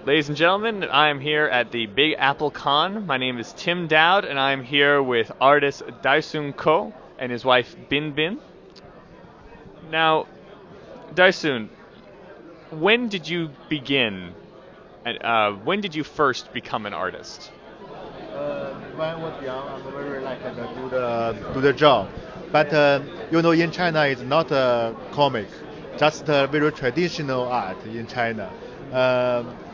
Ladies and gentlemen, I am here at the Big Apple Con. My name is Tim Dowd, and I am here with artist Daxiong Ko and his wife Bin Bin. Now, Daixun, when did you begin? And when did you first become an artist? When I was young, I'm very like do the job, but in China it's not a comic, just a very traditional art in China.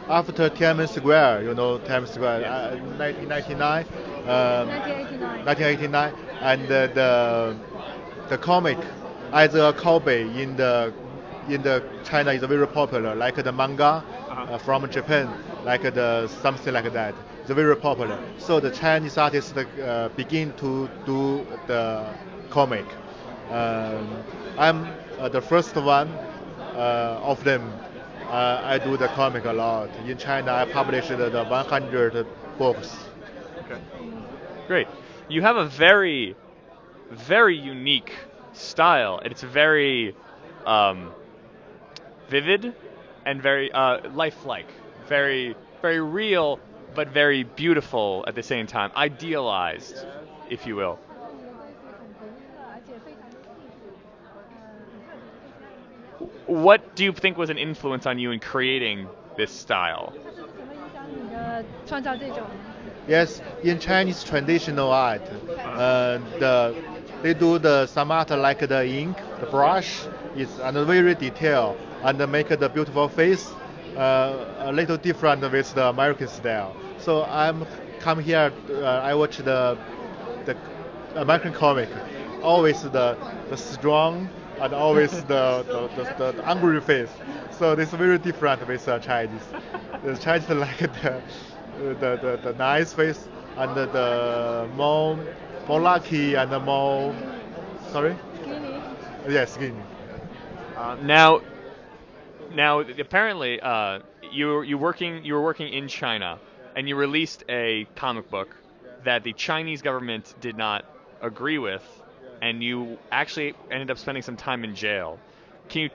After Tiananmen Square, Tiananmen Square, Yes. 1999, 1989. 1989, and the comic as a copy in the China is very popular, like the manga Uh-huh. from Japan, like the something like that. It's very popular. So the Chinese artists begin to do the comic. Um, I'm the first one of them. I do the comic a lot. In China, I published the 100 books. Okay. Great. You have a very, very unique style, and it's very um, vivid and very lifelike, very, very real, but very beautiful at the same time, idealized, if you will. 它的有对是很独特，而且非常的细致，很特别，非常有意思。What do you think was an influence on you in creating this style? 它是怎么影响你的创造这种？Yes, in Chinese traditional art, they do some art like the ink, the brush, is and very detailed and make the beautiful face a little different with the American style. So I'm come here. I watch the American comic, always the strong and always the angry face. So this is very different with Chinese. The Chinese like the nice face and the more lucky and the more sorry, Skinny. yes, skinny. Now, apparently, you were working in China, and you released a comic book that the Chinese government did not agree with, and you actually ended up spending some time in jail. Can you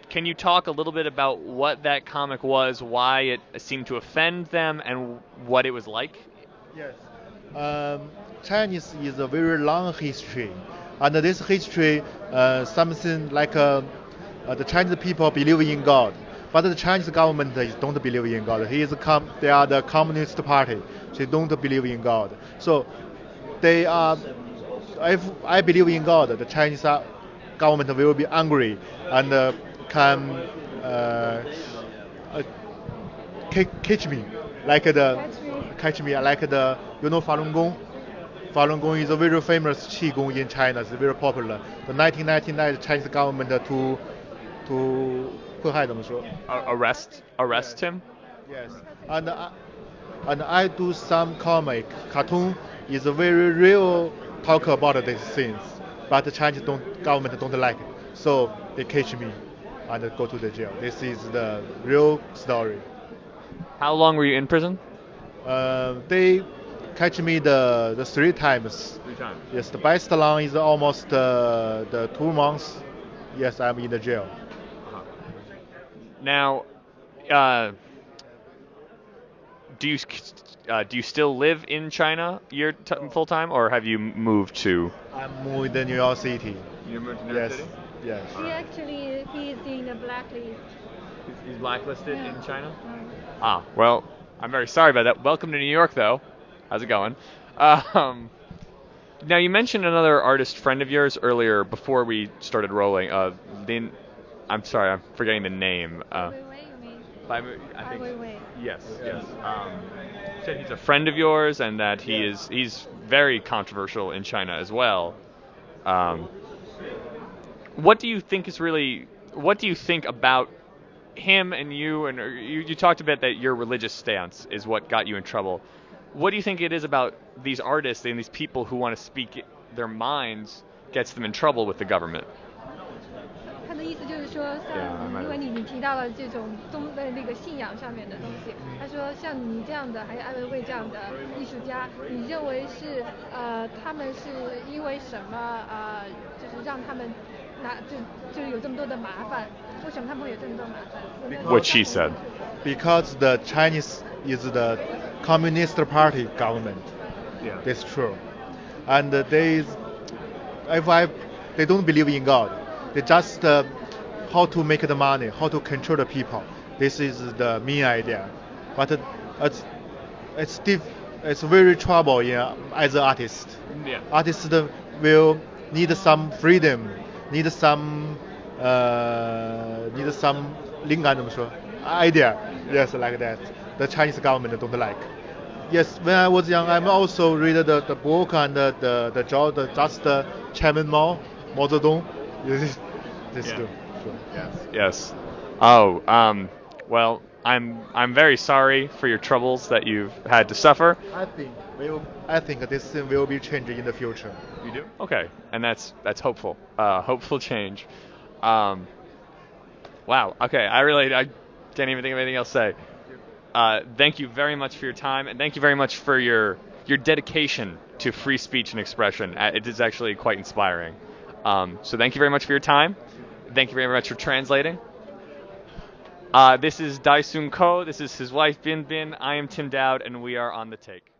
can you talk a little bit about what that comic was, why it seemed to offend them, and what it was like? Yes. Um, Chinese is a very long history, and this history, something like the Chinese people believe in God, but the Chinese government don't believe in God. They are the Communist Party. They don't believe in God. So they are. If I believe in God, the Chinese government will be angry and can uh, catch me like the Catch me. catch me like the Falun Gong. Falun Gong is a very famous qigong in China. It's very popular. The 1999 Chinese government to 迫害怎么说? Arrest him? Yes, and and I do some comic cartoon is a very real talk about these things, but the Chinese government don't like it, so they catch me and go to the jail. This is the real story. How long were you in prison? They catch me the 3 times. 3 times. Yes, the best long is almost the 2 months. Yes, I'm in the jail. Now, uh, do you still live in China full time, or have you moved to? I'm moving to New York City. You moved to New York Yes, City? yes. He's in the blacklist. He's blacklisted Yeah. in China. Well, I'm very sorry about that. Welcome to New York, though. How's it going? Um, Now you mentioned another artist friend of yours earlier before we started rolling. I'm sorry, I'm forgetting the name. Ai Weiwei, you mean? I Ai think Weiwei. yes, yes. Said he's a friend of yours and that he's very controversial in China as well. Um, what do you think is really? What do you think about him and you? And you talked about that your religious stance is what got you in trouble. What do you think it is about these artists and these people who want to speak their minds gets them in trouble with the government? 他的意思就是说，像因为你提到了这种那个信仰上面的东西，他说像你这样的，还有艾薇薇这样的艺术家，你认为是他们是因为什么就是让他们就有这么多的麻烦？为什么他们会有这么多麻烦？ What she said. because the Chinese is the Communist Party government. Yeah. That's true. And they don't believe in God. They just how to make the money, how to control the people. This is the main idea. But it's it's it's very trouble as an artist. Yeah. Artists will need some freedom, need some灵感怎么说 idea. Yes, like that. The Chinese government don't like. Yes, when I was young, I'm also read the book and the draw just Chairman Mao Zedong. This Yeah. too. Sure. Yes. Oh, well, I'm very sorry for your troubles that you've had to suffer. I think this thing will be changed in the future. You do? Okay, and that's hopeful. Hopeful change. Wow. Okay, I can't even think of anything else to say. Thank you very much for your time, and thank you very much for your dedication to free speech and expression. It is actually quite inspiring. So thank you very much for your time. Thank you very much for translating. This is Daxiong Ko. This is his wife Bin Bin. I am Tim Dowd, and we are on the take.